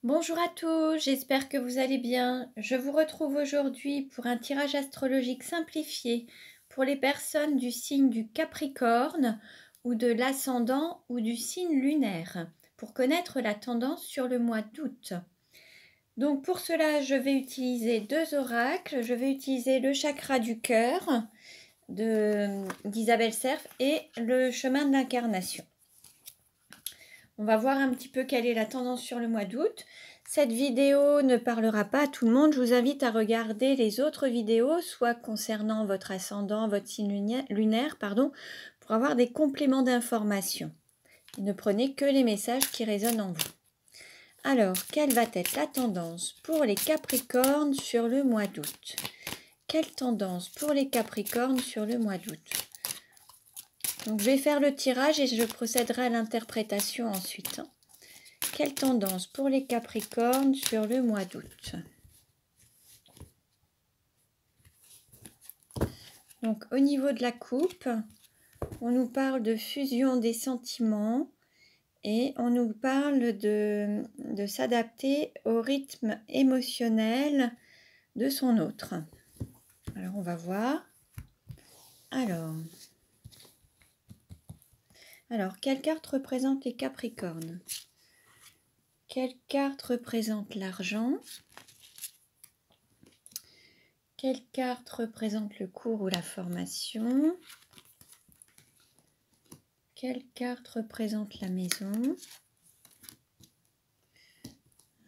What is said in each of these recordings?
Bonjour à tous, j'espère que vous allez bien. Je vous retrouve aujourd'hui pour un tirage astrologique simplifié pour les personnes du signe du Capricorne ou de l'ascendant ou du signe lunaire pour connaître la tendance sur le mois d'août. Donc pour cela, je vais utiliser deux oracles. Je vais utiliser le chakra du cœur d'Isabelle Serf et le chemin de l'incarnation. On va voir un petit peu quelle est la tendance sur le mois d'août. Cette vidéo ne parlera pas à tout le monde. Je vous invite à regarder les autres vidéos, soit concernant votre ascendant, votre signe lunaire, pour avoir des compléments d'information. Ne prenez que les messages qui résonnent en vous. Alors, quelle va être la tendance pour les Capricornes sur le mois d'août? Quelle tendance pour les Capricornes sur le mois d'août? Donc, je vais faire le tirage et je procéderai à l'interprétation ensuite. Quelle tendance pour les Capricornes sur le mois d'août? Donc, au niveau de la coupe, on nous parle de fusion des sentiments et on nous parle de s'adapter au rythme émotionnel de son autre. Alors, on va voir. Alors, quelle carte représente les Capricornes? Quelle carte représente l'argent? Quelle carte représente le cours ou la formation? Quelle carte représente la maison?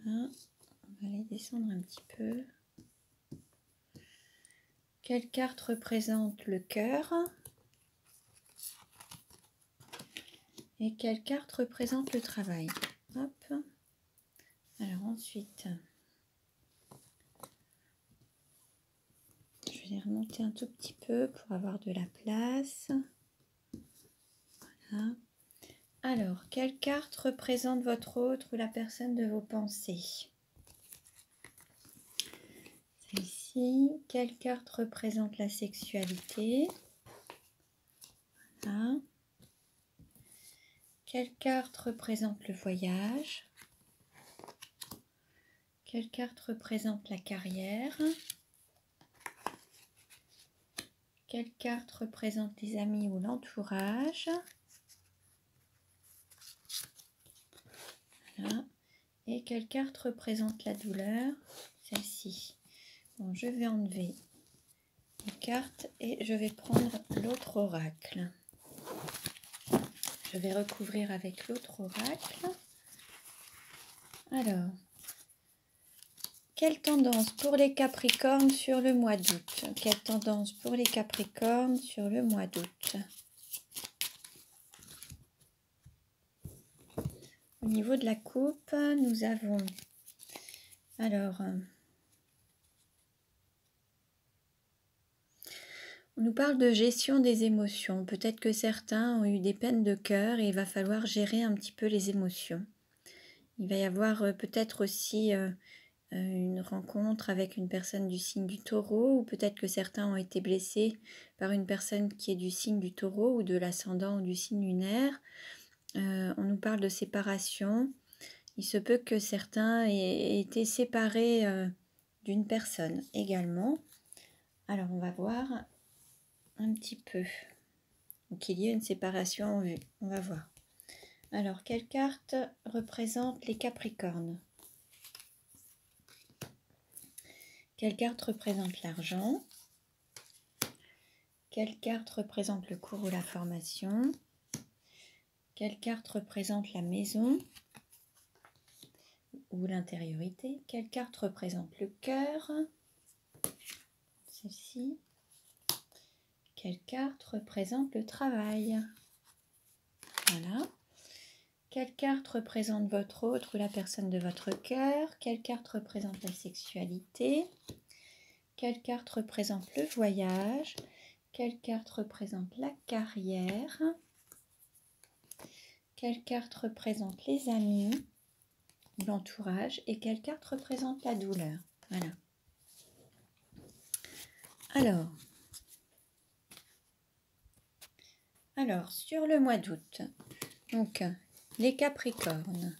On va les descendre un petit peu. Quelle carte représente le cœur? Et quelle carte représente le travail? Hop. Alors ensuite, je vais les remonter un tout petit peu pour avoir de la place. Voilà. Alors, quelle carte représente votre autre ou la personne de vos pensées? Celle-ci. Quelle carte représente la sexualité? Voilà. Quelle carte représente le voyage? Quelle carte représente la carrière? Quelle carte représente les amis ou l'entourage? Voilà. Et quelle carte représente la douleur? Celle-ci. Bon, je vais enlever les cartes et je vais prendre l'autre oracle. Je vais recouvrir avec l'autre oracle. Alors, quelle tendance pour les Capricornes sur le mois d'août? Quelle tendance pour les Capricornes sur le mois d'août? Au niveau de la coupe, nous avons... Alors, on nous parle de gestion des émotions. Peut-être que certains ont eu des peines de cœur et il va falloir gérer un petit peu les émotions. Il va y avoir peut-être aussi une rencontre avec une personne du signe du Taureau, ou peut-être que certains ont été blessés par une personne qui est du signe du Taureau ou de l'ascendant ou du signe lunaire. On nous parle de séparation. Il se peut que certains aient été séparés d'une personne également. Alors on va voir un petit peu. Donc il y a une séparation en vue. On va voir. Alors, quelle carte représente les Capricornes? Quelle carte représente l'argent? Quelle carte représente le cours ou la formation? Quelle carte représente la maison ou l'intériorité? Quelle carte représente le cœur? Celle-ci. Quelle carte représente le travail? Voilà. Quelle carte représente votre autre ou la personne de votre cœur? Quelle carte représente la sexualité? Quelle carte représente le voyage? Quelle carte représente la carrière? Quelle carte représente les amis, l'entourage? Et quelle carte représente la douleur? Voilà. Alors, sur le mois d'août, donc les Capricornes.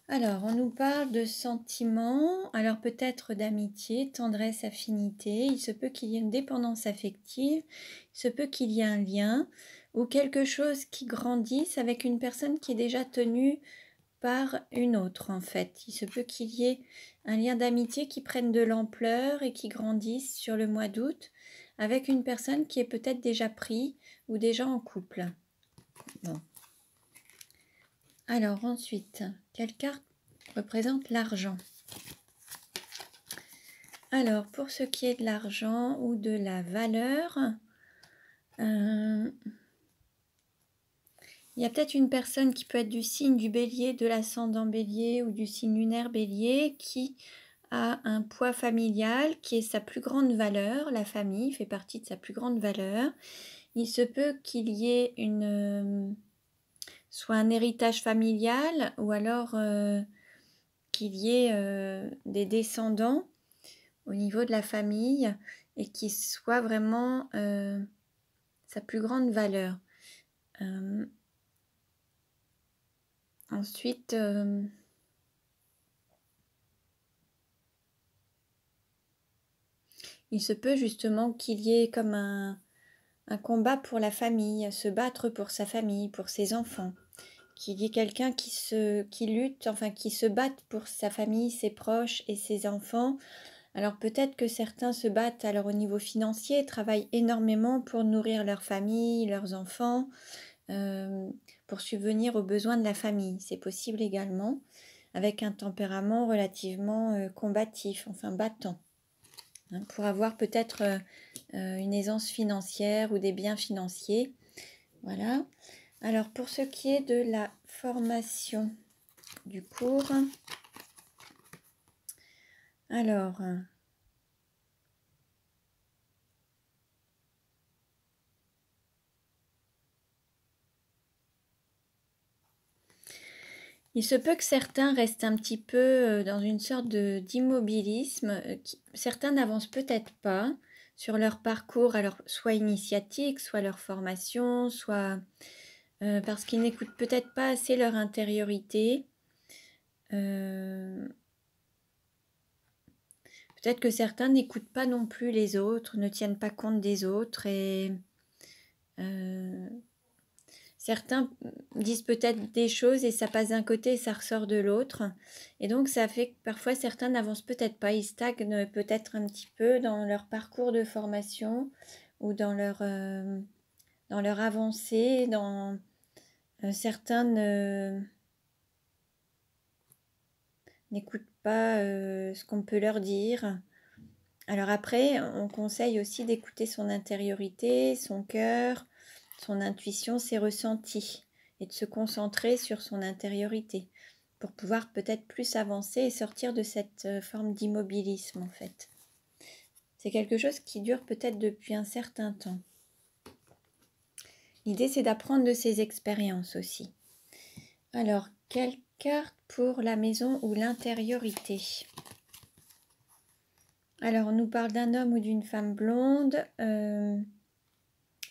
Alors, on nous parle de sentiments, alors peut-être d'amitié, tendresse, affinité. Il se peut qu'il y ait une dépendance affective, il se peut qu'il y ait un lien ou quelque chose qui grandisse avec une personne qui est déjà tenue par une autre en fait. Il se peut qu'il y ait un lien d'amitié qui prenne de l'ampleur et qui grandisse sur le mois d'août avec une personne qui est peut-être déjà prise ou déjà en couple. Bon. Alors ensuite, quelle carte représente l'argent? Alors pour ce qui est de l'argent ou de la valeur, il y a peut-être une personne qui peut être du signe du bélier, de l'ascendant bélier ou du signe lunaire bélier qui a un poids familial qui est sa plus grande valeur. La famille fait partie de sa plus grande valeur. Il se peut qu'il y ait soit un héritage familial ou alors qu'il y ait des descendants au niveau de la famille et qui soit vraiment sa plus grande valeur. Ensuite, il se peut justement qu'il y ait comme un combat pour la famille, se battre pour sa famille, pour ses enfants, qu'il y ait quelqu'un qui lutte, enfin qui se batte pour sa famille, ses proches et ses enfants. Alors peut-être que certains se battent alors au niveau financier, travaillent énormément pour nourrir leur famille, leurs enfants, pour subvenir aux besoins de la famille. C'est possible également, avec un tempérament relativement combatif, enfin battant, hein, pour avoir peut-être une aisance financière ou des biens financiers. Voilà. Alors pour ce qui est de la formation du cours, alors il se peut que certains restent un petit peu dans une sorte d'immobilisme. Certains n'avancent peut-être pas sur leur parcours, alors soit initiatique, soit leur formation, soit parce qu'ils n'écoutent peut-être pas assez leur intériorité. Peut-être que certains n'écoutent pas non plus les autres, ne tiennent pas compte des autres et certains disent peut-être des choses et ça passe d'un côté et ça ressort de l'autre. Et donc ça fait que parfois certains n'avancent peut-être pas, ils stagnent peut-être un petit peu dans leur parcours de formation ou dans leur avancée, dans certains n'écoutent pas ce qu'on peut leur dire. Alors après, on conseille aussi d'écouter son intériorité, son cœur, son intuition, ses ressentis, et de se concentrer sur son intériorité pour pouvoir peut-être plus avancer et sortir de cette forme d'immobilisme en fait. C'est quelque chose qui dure peut-être depuis un certain temps. L'idée c'est d'apprendre de ses expériences aussi. Alors, quelle carte pour la maison ou l'intériorité? Alors, on nous parle d'un homme ou d'une femme blonde.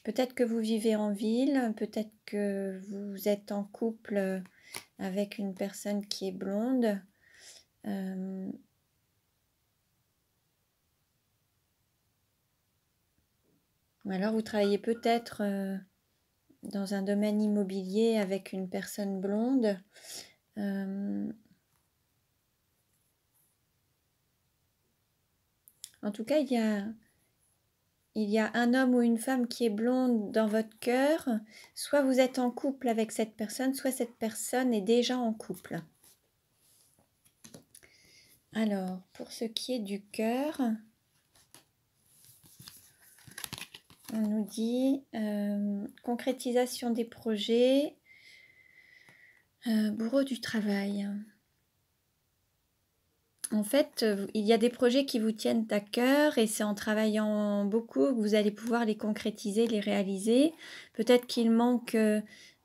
Peut-être que vous vivez en ville, peut-être que vous êtes en couple avec une personne qui est blonde. Ou alors vous travaillez peut-être dans un domaine immobilier avec une personne blonde. En tout cas, il y a un homme ou une femme qui est blonde dans votre cœur. Soit vous êtes en couple avec cette personne, soit cette personne est déjà en couple. Alors, pour ce qui est du cœur, on nous dit concrétisation des projets, bourreau du travail. En fait, il y a des projets qui vous tiennent à cœur et c'est en travaillant beaucoup que vous allez pouvoir les concrétiser, les réaliser. Peut-être qu'il manque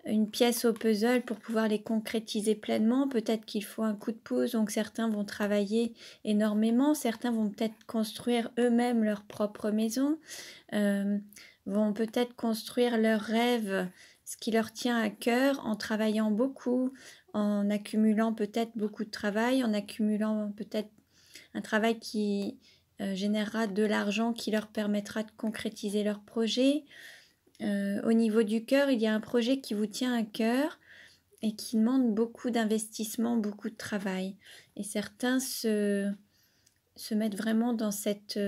une pièce au puzzle pour pouvoir les concrétiser pleinement. Peut-être qu'il faut un coup de pouce, donc certains vont travailler énormément. Certains vont peut-être construire eux-mêmes leur propre maison, vont peut-être construire leurs rêves, ce qui leur tient à cœur en travaillant beaucoup, en accumulant peut-être beaucoup de travail, en accumulant peut-être un travail qui générera de l'argent qui leur permettra de concrétiser leur projet. Au niveau du cœur, il y a un projet qui vous tient à cœur et qui demande beaucoup d'investissement, beaucoup de travail. Et certains se mettent vraiment dans cette...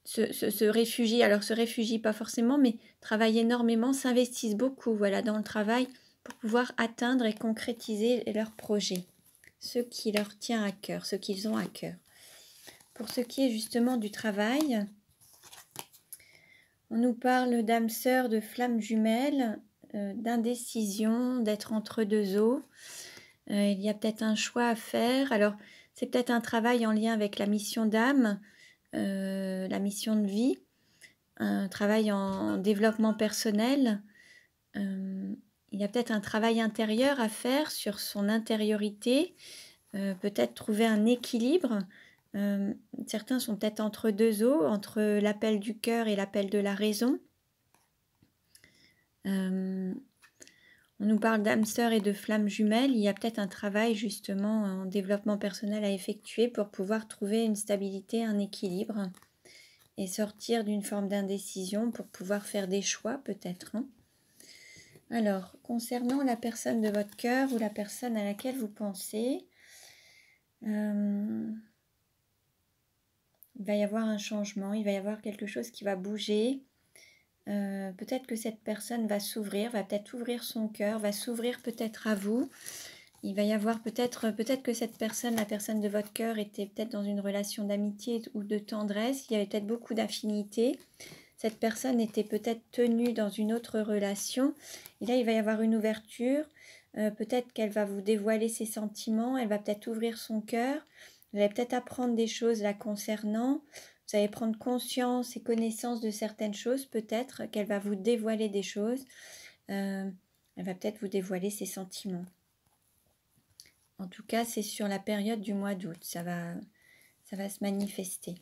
se réfugient, alors se réfugient pas forcément, mais travaillent énormément, s'investissent beaucoup voilà, dans le travail pour pouvoir atteindre et concrétiser leurs projets, ce qui leur tient à cœur, ce qu'ils ont à cœur. Pour ce qui est justement du travail, on nous parle d'âme sœur, de flamme jumelle, d'indécision, d'être entre deux eaux. Il y a peut-être un choix à faire. Alors, c'est peut-être un travail en lien avec la mission d'âme, la mission de vie, un travail en développement personnel. Il y a peut-être un travail intérieur à faire sur son intériorité, peut-être trouver un équilibre. Certains sont peut-être entre deux eaux, entre l'appel du cœur et l'appel de la raison. On nous parle d'âme sœur et de flamme jumelle. Il y a peut-être un travail justement en développement personnel à effectuer pour pouvoir trouver une stabilité, un équilibre et sortir d'une forme d'indécision pour pouvoir faire des choix peut-être. Alors, concernant la personne de votre cœur ou la personne à laquelle vous pensez, il va y avoir un changement, il va y avoir quelque chose qui va bouger. Peut-être que cette personne va s'ouvrir, va peut-être ouvrir son cœur, va s'ouvrir peut-être à vous. Il va y avoir peut-être que cette personne, la personne de votre cœur, était peut-être dans une relation d'amitié ou de tendresse. Il y avait peut-être beaucoup d'affinité. Cette personne était peut-être tenue dans une autre relation. Et là, il va y avoir une ouverture. Peut-être qu'elle va vous dévoiler ses sentiments. Elle va peut-être ouvrir son cœur. Vous allez peut-être apprendre des choses la concernant. Vous allez prendre conscience et connaissance de certaines choses. Peut-être qu'elle va vous dévoiler des choses. Elle va peut-être vous dévoiler ses sentiments. En tout cas, c'est sur la période du mois d'août. Ça va se manifester.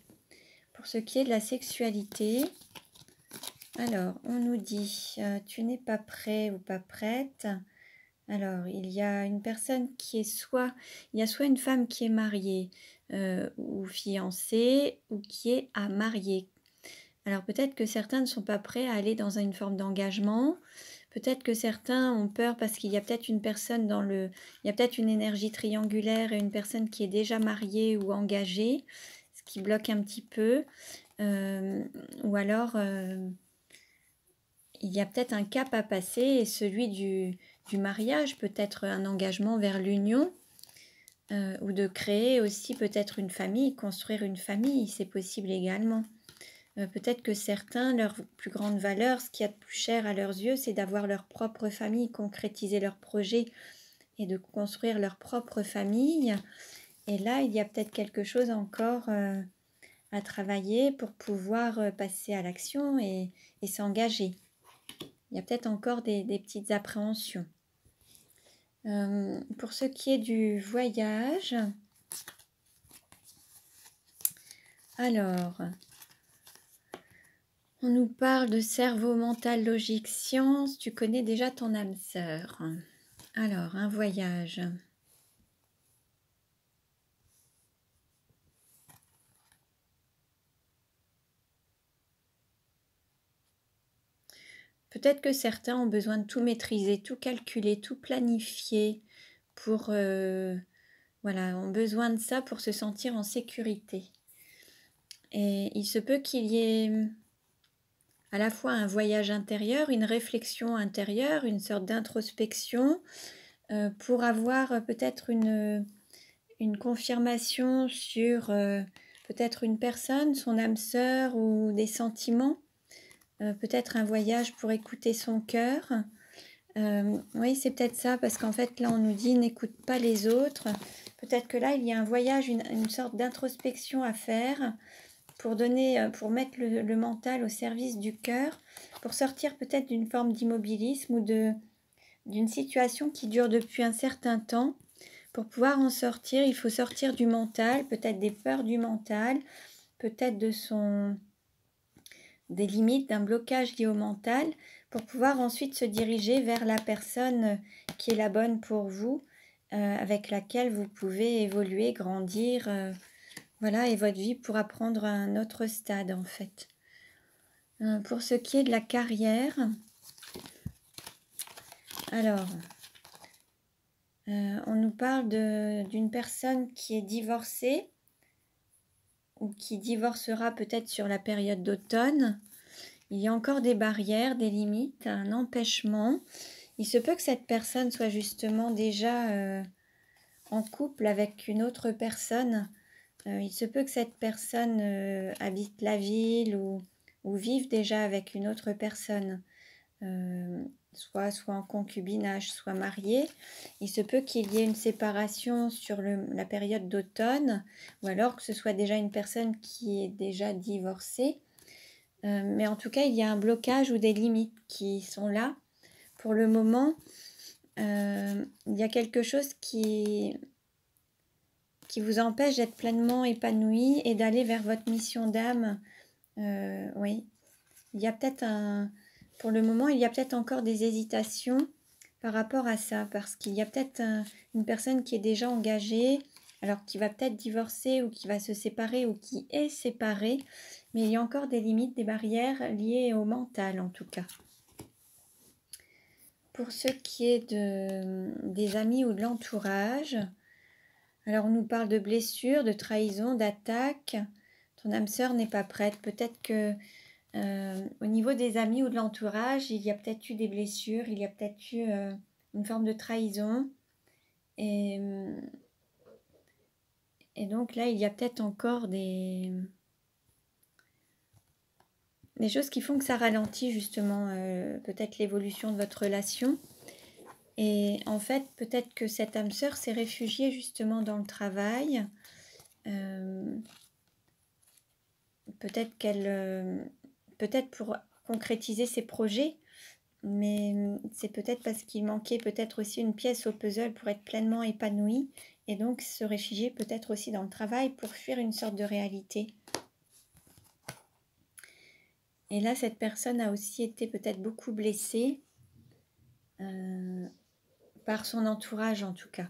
Pour ce qui est de la sexualité, alors, on nous dit, tu n'es pas prêt ou pas prête. Alors, il y a une personne qui est il y a soit une femme qui est mariée ou fiancée ou qui est à marier. Alors, peut-être que certains ne sont pas prêts à aller dans une forme d'engagement. Peut-être que certains ont peur parce qu'il y a peut-être une personne il y a peut-être une énergie triangulaire et une personne qui est déjà mariée ou engagée, ce qui bloque un petit peu. Ou alors... il y a peut-être un cap à passer et celui du mariage, peut-être un engagement vers l'union ou de créer aussi peut-être une famille, construire une famille, c'est possible également. Peut-être que certains, leur plus grande valeur, ce qu'il y a de plus cher à leurs yeux, c'est d'avoir leur propre famille, concrétiser leurs projets et de construire leur propre famille. Et là, il y a peut-être quelque chose encore à travailler pour pouvoir passer à l'action et s'engager. Il y a peut-être encore des petites appréhensions. Pour ce qui est du voyage, alors, on nous parle de cerveau, mental, logique, science. Tu connais déjà ton âme sœur. Alors, un voyage. Peut-être que certains ont besoin de tout maîtriser, tout calculer, tout planifier pour... voilà, ont besoin de ça pour se sentir en sécurité. Et il se peut qu'il y ait à la fois un voyage intérieur, une réflexion intérieure, une sorte d'introspection pour avoir peut-être une confirmation sur peut-être une personne, son âme sœur ou des sentiments. Peut-être un voyage pour écouter son cœur. Oui, c'est peut-être ça, parce qu'en fait, là, on nous dit « n'écoute pas les autres ». Peut-être que là, il y a un voyage, une sorte d'introspection à faire pour mettre le mental au service du cœur, pour sortir peut-être d'une forme d'immobilisme ou d'une situation qui dure depuis un certain temps. Pour pouvoir en sortir, il faut sortir du mental, peut-être des peurs du mental, peut-être des limites, d'un blocage lié au mental, pour pouvoir ensuite se diriger vers la personne qui est la bonne pour vous, avec laquelle vous pouvez évoluer, grandir, voilà, et votre vie pourra prendre un autre stade en fait. Pour ce qui est de la carrière, alors, on nous parle d'une personne qui est divorcée ou qui divorcera peut-être sur la période d'automne. Il y a encore des barrières, des limites, un empêchement. Il se peut que cette personne soit justement déjà en couple avec une autre personne. Il se peut que cette personne habite la ville ou vive déjà avec une autre personne, soit en concubinage, soit mariée. Il se peut qu'il y ait une séparation sur la période d'automne, ou alors que ce soit déjà une personne qui est déjà divorcée. Mais en tout cas, il y a un blocage ou des limites qui sont là. Pour le moment, il y a quelque chose qui vous empêche d'être pleinement épanoui et d'aller vers votre mission d'âme. Oui, il y a peut-être pour le moment, il y a peut-être encore des hésitations par rapport à ça, parce qu'il y a peut-être une personne qui est déjà engagée, alors qui va peut-être divorcer ou qui va se séparer ou qui est séparée, mais il y a encore des limites, des barrières liées au mental en tout cas. Pour ce qui est des amis ou de l'entourage, alors on nous parle de blessures, de trahison, d'attaque. Ton âme sœur n'est pas prête. Peut-être que au niveau des amis ou de l'entourage, il y a peut-être eu des blessures, il y a peut-être eu une forme de trahison. Et donc là, il y a peut-être encore des choses qui font que ça ralentit justement peut-être l'évolution de votre relation. Et en fait, peut-être que cette âme sœur s'est réfugiée justement dans le travail. Peut-être pour concrétiser ses projets, mais c'est peut-être parce qu'il manquait peut-être aussi une pièce au puzzle pour être pleinement épanoui, et donc se réfugier peut-être aussi dans le travail pour fuir une sorte de réalité. Et là, cette personne a aussi été peut-être beaucoup blessée par son entourage en tout cas,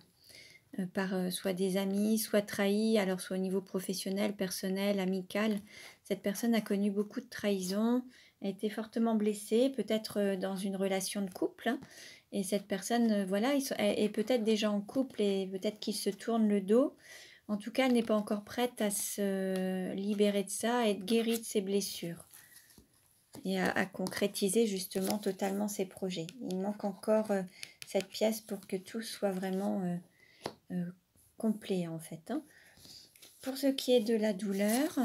par soit des amis, soit trahis, alors soit au niveau professionnel, personnel, amical. Cette personne a connu beaucoup de trahison, a été fortement blessée, peut-être dans une relation de couple, hein, et cette personne, voilà, est peut-être déjà en couple et peut-être qu'il se tourne le dos. En tout cas, elle n'est pas encore prête à se libérer de ça, à être guérie de ses blessures et à concrétiser justement totalement ses projets. Il manque encore cette pièce pour que tout soit vraiment complet en fait. Hein. Pour ce qui est de la douleur,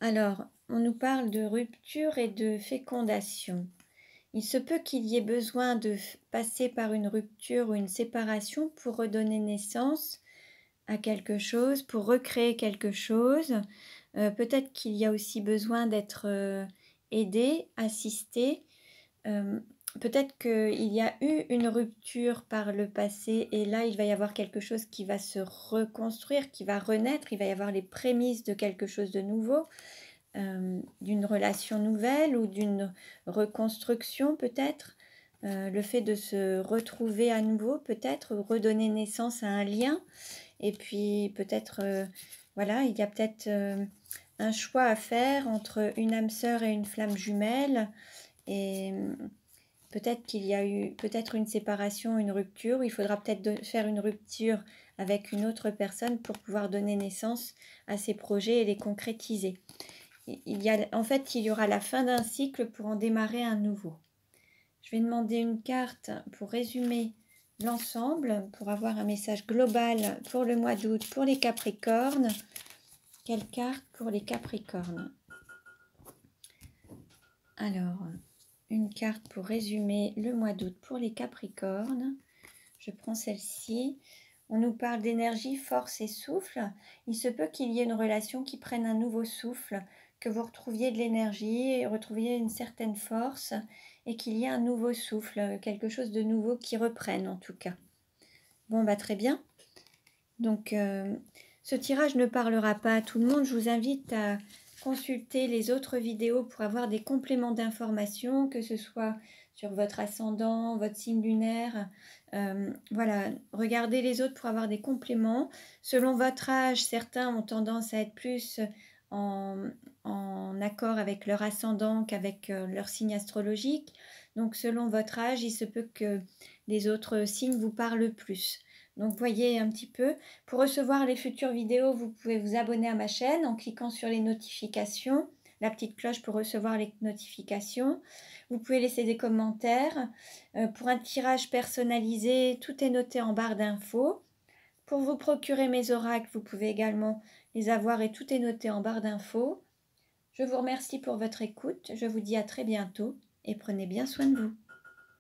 alors on nous parle de rupture et de fécondation. Il se peut qu'il y ait besoin de passer par une rupture ou une séparation pour redonner naissance à quelque chose, pour recréer quelque chose. Peut-être qu'il y a aussi besoin d'être aidé, assisté. Peut-être qu'il y a eu une rupture par le passé et là, il va y avoir quelque chose qui va se reconstruire, qui va renaître. Il va y avoir les prémices de quelque chose de nouveau, d'une relation nouvelle ou d'une reconstruction peut-être. Le fait de se retrouver à nouveau, peut-être redonner naissance à un lien. Et puis peut-être, voilà, il y a peut-être un choix à faire entre une âme sœur et une flamme jumelle. Et peut-être qu'il y a eu peut-être une séparation, une rupture. Il faudra peut-être faire une rupture avec une autre personne pour pouvoir donner naissance à ces projets et les concrétiser. En fait, il y aura la fin d'un cycle pour en démarrer un nouveau. Je vais demander une carte pour résumer l'ensemble, pour avoir un message global pour le mois d'août pour les Capricornes. Quelle carte pour les Capricornes? Alors, une carte pour résumer le mois d'août pour les Capricornes. Je prends celle-ci. On nous parle d'énergie, force et souffle. Il se peut qu'il y ait une relation qui prenne un nouveau souffle, que vous retrouviez de l'énergie, retrouviez une certaine force et qu'il y ait un nouveau souffle, quelque chose de nouveau qui reprenne en tout cas. Bon, bah très bien. Donc, ce tirage ne parlera pas à tout le monde. Je vous invite à consulter les autres vidéos pour avoir des compléments d'informations, que ce soit sur votre ascendant, votre signe lunaire. Voilà, regardez les autres pour avoir des compléments. Selon votre âge, certains ont tendance à être plus en, en accord avec leur ascendant qu'avec leur signe astrologique. Donc selon votre âge, il se peut que les autres signes vous parlent plus. Donc voyez un petit peu. Pour recevoir les futures vidéos, vous pouvez vous abonner à ma chaîne en cliquant sur les notifications, la petite cloche pour recevoir les notifications. Vous pouvez laisser des commentaires. Pour un tirage personnalisé, tout est noté en barre d'infos. Pour vous procurer mes oracles, vous pouvez également les avoir et tout est noté en barre d'infos. Je vous remercie pour votre écoute. Je vous dis à très bientôt et prenez bien soin de vous.